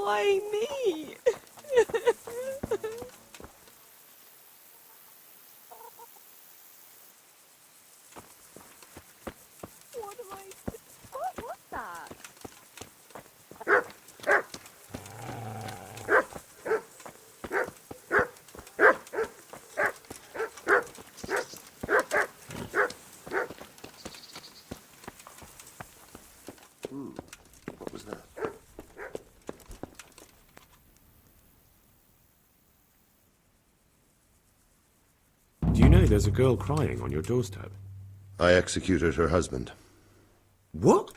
Why me? What am I... What's that? What was that? Do you know there's a girl crying on your doorstep? I executed her husband. What?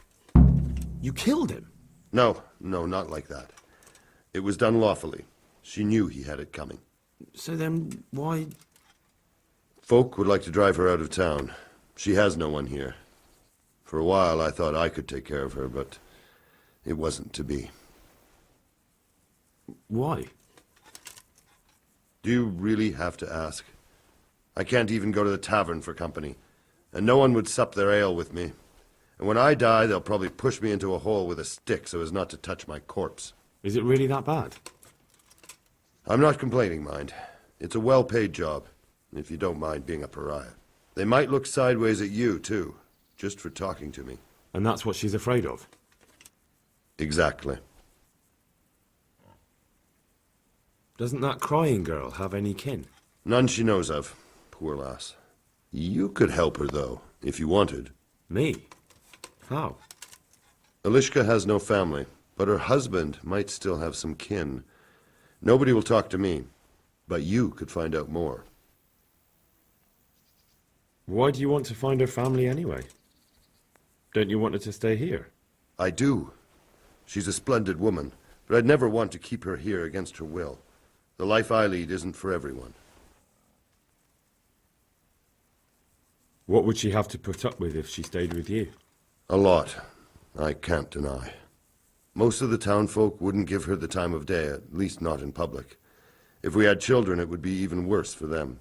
You killed him? No, not like that. It was done lawfully. She knew he had it coming. So then, why... Folk would like to drive her out of town. She has no one here. For a while I thought I could take care of her, but it wasn't to be. Why? Do you really have to ask? I can't even go to the tavern for company, and no one would sup their ale with me. And when I die, they'll probably push me into a hole with a stick so as not to touch my corpse. Is it really that bad? I'm not complaining, mind. It's a well-paid job, if you don't mind being a pariah. They might look sideways at you, too, just for talking to me. And that's what she's afraid of? Exactly. Doesn't that crying girl have any kin? None she knows of. Poor lass. You could help her, though, if you wanted. Me? How? Elishka has no family, but her husband might still have some kin. Nobody will talk to me, but you could find out more. Why do you want to find her family anyway? Don't you want her to stay here? I do. She's a splendid woman, but I'd never want to keep her here against her will. The life I lead isn't for everyone. What would she have to put up with if she stayed with you? A lot. I can't deny. Most of the townfolk wouldn't give her the time of day, at least not in public. If we had children, it would be even worse for them.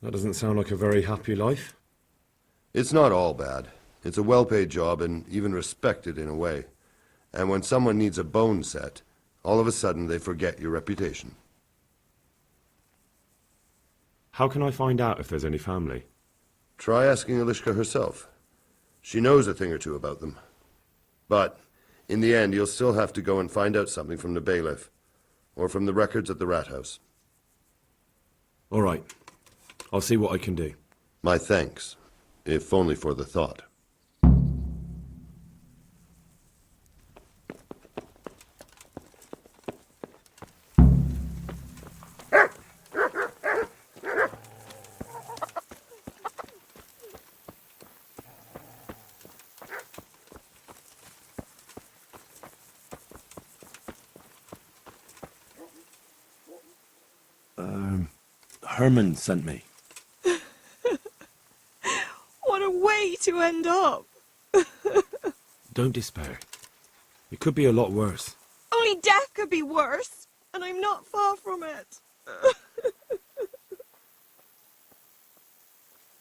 That doesn't sound like a very happy life. It's not all bad. It's a well-paid job and even respected in a way. And when someone needs a bone set, all of a sudden they forget your reputation. How can I find out if there's any family? Try asking Elishka herself. She knows a thing or two about them. But, in the end, you'll still have to go and find out something from the bailiff, or from the records at the rat house. All right. I'll see what I can do. My thanks, if only for the thought. Herman sent me. What a way to end up. Don't despair. It could be a lot worse. Only death could be worse, and I'm not far from it.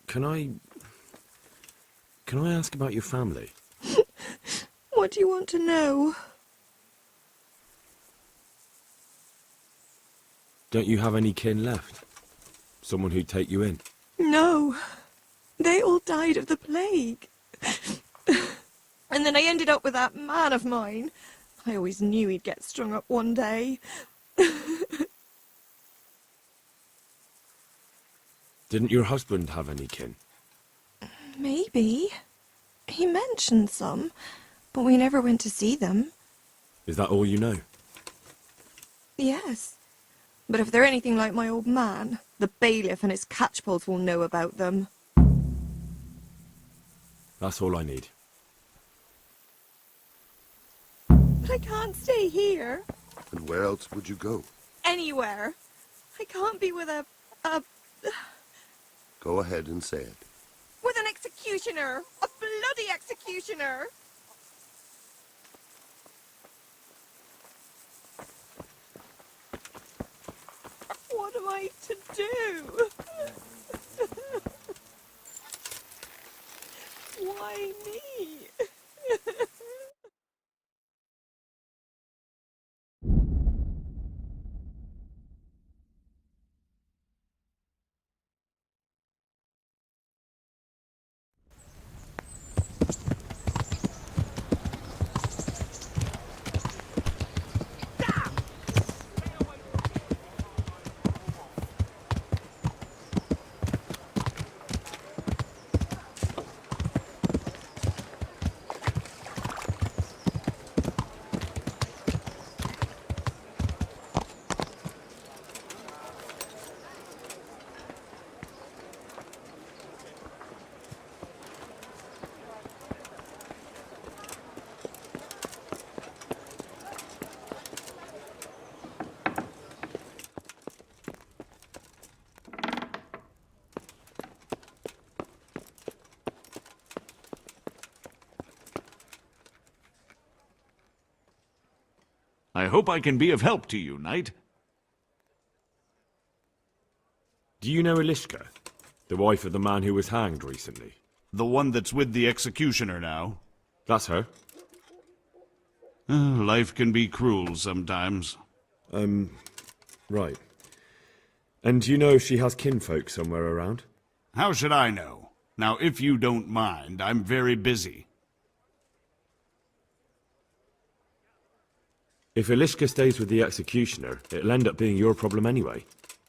Can I ask about your family? What do you want to know? Don't you have any kin left? Someone who'd take you in? No. They all died of the plague. And then I ended up with that man of mine. I always knew he'd get strung up one day. Didn't your husband have any kin? Maybe. He mentioned some, but we never went to see them. Is that all you know? Yes. But if they're anything like my old man, the bailiff and his catchpolls will know about them. That's all I need. But I can't stay here. And where else would you go? Anywhere. I can't be with a Go ahead and say it. with an executioner. A bloody executioner. What am I to do? Why me? I hope I can be of help to you, Knight. Do you know Elishka, the wife of the man who was hanged recently? The one that's with the executioner now. That's her. Life can be cruel sometimes. Right. And do you know if she has kinfolk somewhere around? How should I know? Now, if you don't mind, I'm very busy. If Elishka stays with the executioner, it'll end up being your problem anyway.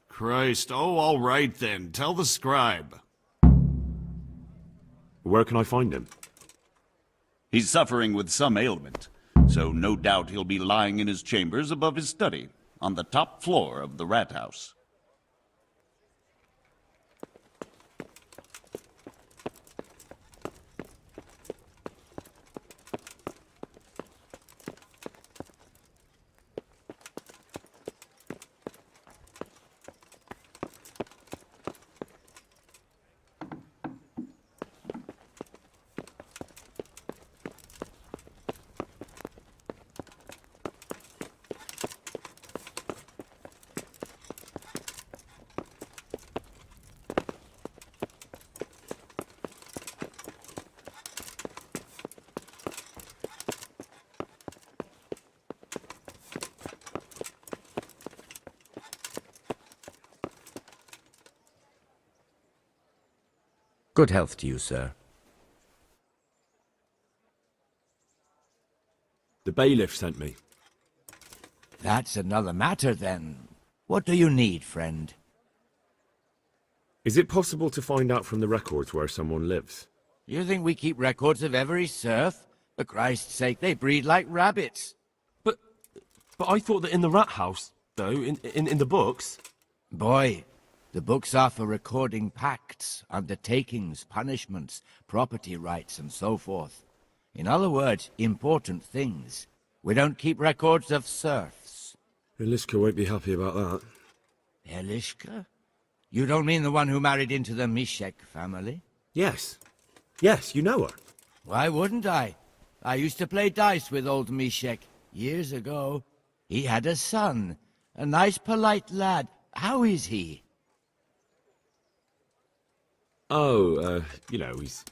Christ, oh, all right then. Tell the scribe. Where can I find him? He's suffering with some ailment, so no doubt he'll be lying in his chambers above his study, on the top floor of the rat house. Good health to you, sir. The bailiff sent me. That's another matter, then. What do you need, friend? Is it possible to find out from the records where someone lives? You think we keep records of every serf? For Christ's sake, they breed like rabbits. But I thought that in the rat house, though, in the books... Boy, the books are for recording pacts, undertakings, punishments, property rights, and so forth. In other words, important things. We don't keep records of serfs. Elishka won't be happy about that. Elishka? You don't mean the one who married into the Mishek family? Yes. Yes, you know her. Why wouldn't I? I used to play dice with old Mishek years ago. He had a son, a nice polite lad. How is he? Oh, he's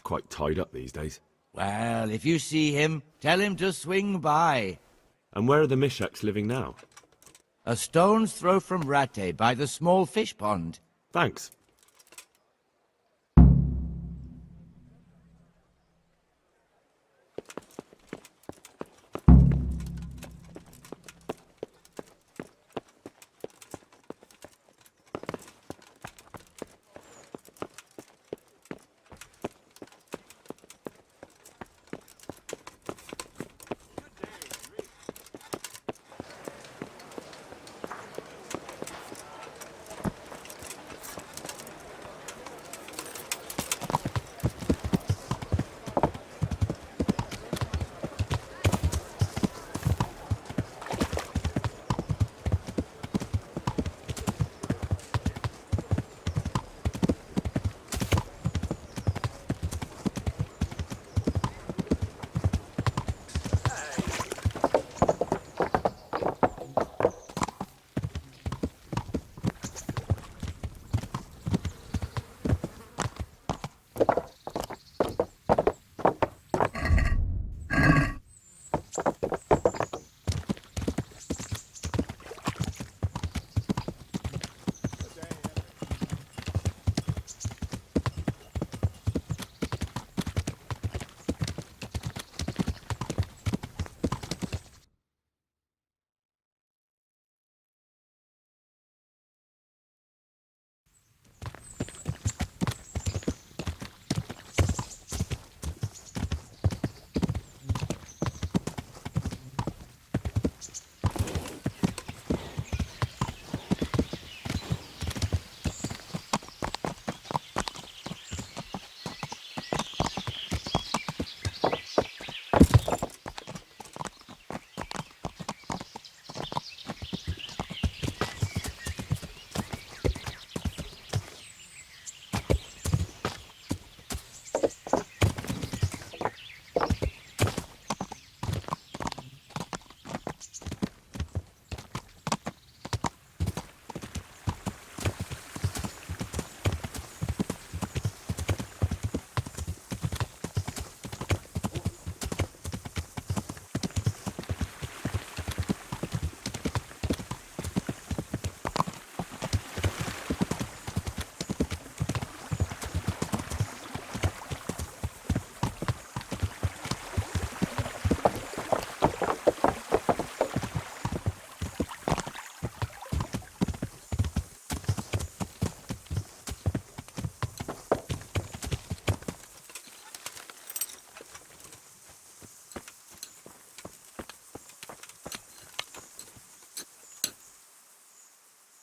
quite tied up these days. Well, if you see him, tell him to swing by. And where are the Misheks living now? A stone's throw from Rate by the small fish pond. Thanks.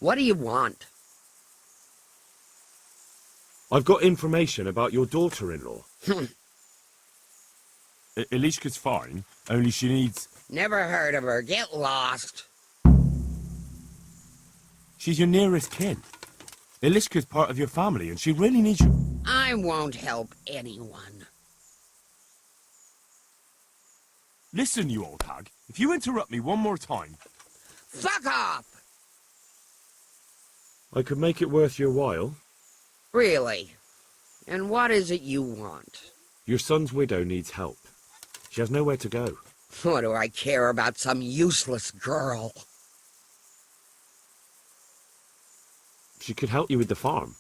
What do you want? I've got information about your daughter-in-law. Elishka's fine, only she needs... Never heard of her. Get lost. She's your nearest kin. Elishka's part of your family, and she really needs you. I won't help anyone. Listen, you old hag. If you interrupt me one more time... Fuck off! I could make it worth your while. Really? And what is it you want? Your son's widow needs help. She has nowhere to go. What do I care about some useless girl? She could help you with the farm.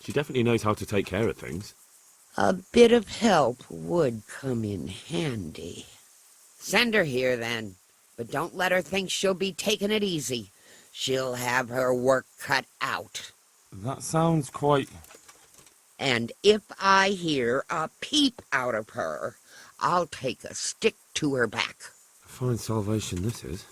She definitely knows how to take care of things. A bit of help would come in handy. Send her here, then. But don't let her think she'll be taking it easy. She'll have her work cut out. That sounds quite... And if I hear a peep out of her, I'll take a stick to her back. A fine salvation this is.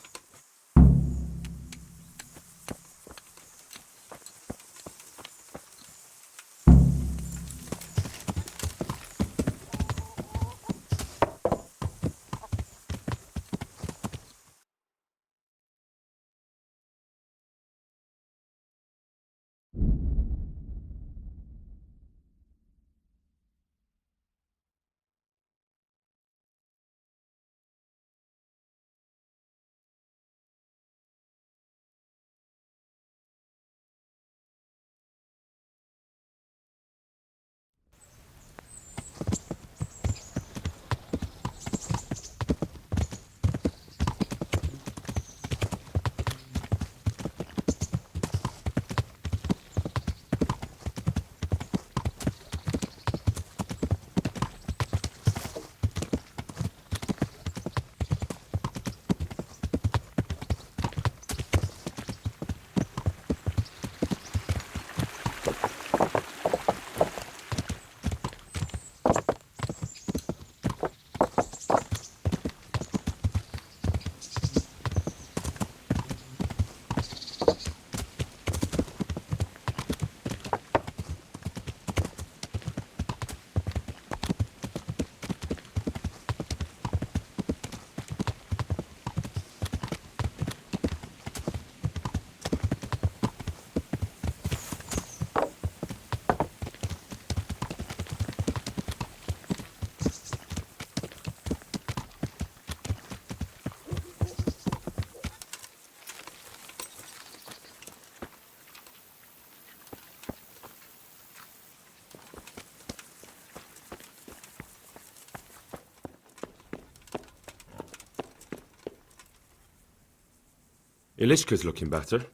Elishka's looking better.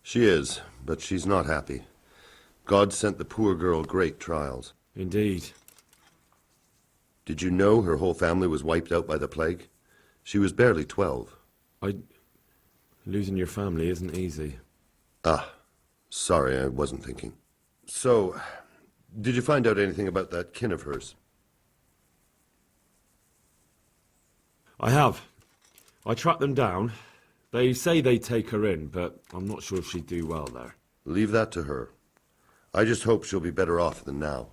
She is, but she's not happy. God sent the poor girl great trials. Indeed. Did you know her whole family was wiped out by the plague? She was barely 12. Losing your family isn't easy. Ah, sorry, I wasn't thinking. So, did you find out anything about that kin of hers? I have. I tracked them down. They say they'd take her in, but I'm not sure if she'd do well there. Leave that to her. I just hope she'll be better off than now.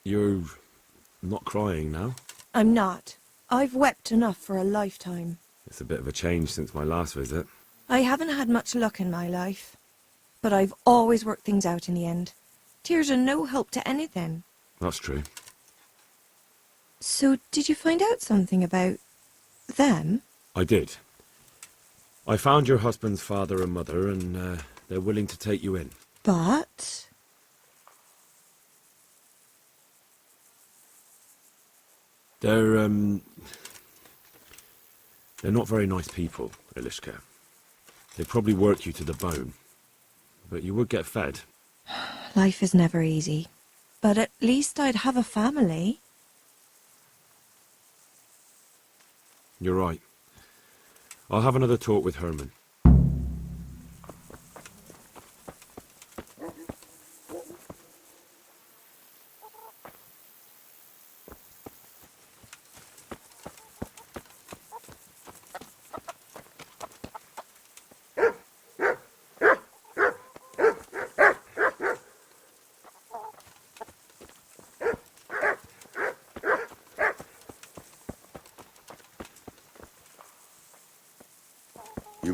You're not crying now? I'm not. I've wept enough for a lifetime. It's a bit of a change since my last visit. I haven't had much luck in my life, but I've always worked things out in the end. Tears are no help to anything. That's true. So, did you find out something about them? I did. I found your husband's father and mother, and they're willing to take you in. But... They're not very nice people, Elishka. They'd probably work you to the bone. But you would get fed. Life is never easy. But at least I'd have a family. You're right. I'll have another talk with Herman.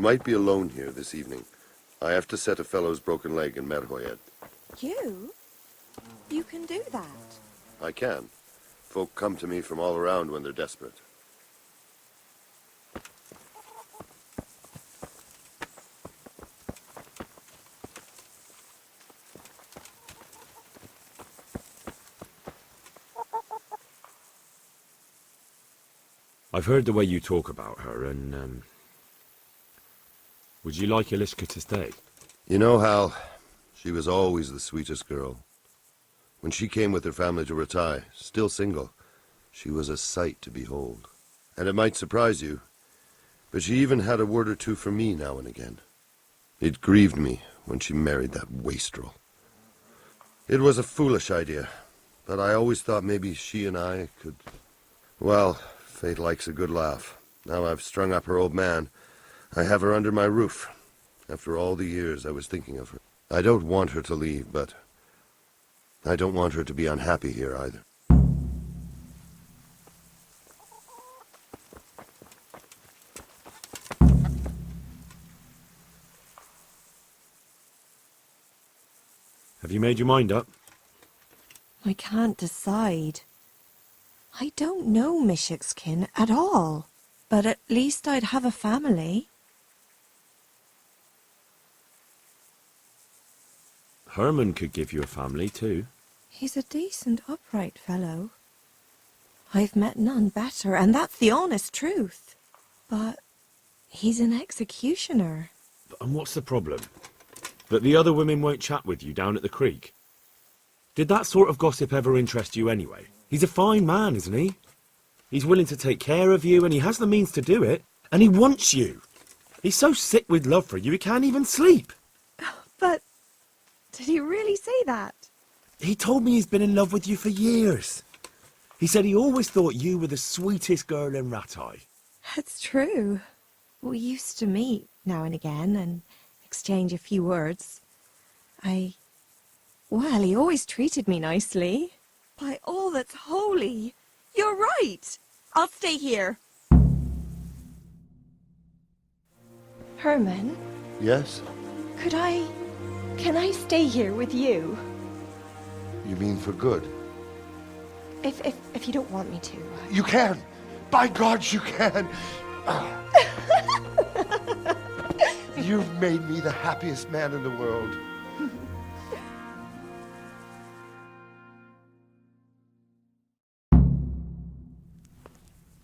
You might be alone here this evening. I have to set a fellow's broken leg in Merhoyed. You? You can do that. I can. Folk come to me from all around when they're desperate. I've heard the way you talk about her, and, would you like Eliska to stay? You know, Hal, she was always the sweetest girl. When she came with her family to Ratai, still single, she was a sight to behold. And it might surprise you, but she even had a word or two for me now and again. It grieved me when she married that wastrel. It was a foolish idea, but I always thought maybe she and I could... Well, fate likes a good laugh. Now I've strung up her old man. I have her under my roof. After all the years I was thinking of her. I don't want her to leave, but I don't want her to be unhappy here either. Have you made your mind up? I can't decide. I don't know Mishik's at all, but at least I'd have a family. Herman could give you a family, too. He's a decent, upright fellow. I've met none better, and that's the honest truth. But he's an executioner. And what's the problem? That the other women won't chat with you down at the creek? Did that sort of gossip ever interest you anyway? He's a fine man, isn't he? He's willing to take care of you, and he has the means to do it. And he wants you. He's so sick with love for you, he can't even sleep. But did he really say that? He told me he's been in love with you for years. He said he always thought you were the sweetest girl in Ratai. That's true. We used to meet now and again and exchange a few words. Well, he always treated me nicely. By all that's holy, you're right. I'll stay here. Herman, Yes? can I stay here with you? You mean for good? If you don't want me to. You can! By God, you can! You've made me the happiest man in the world.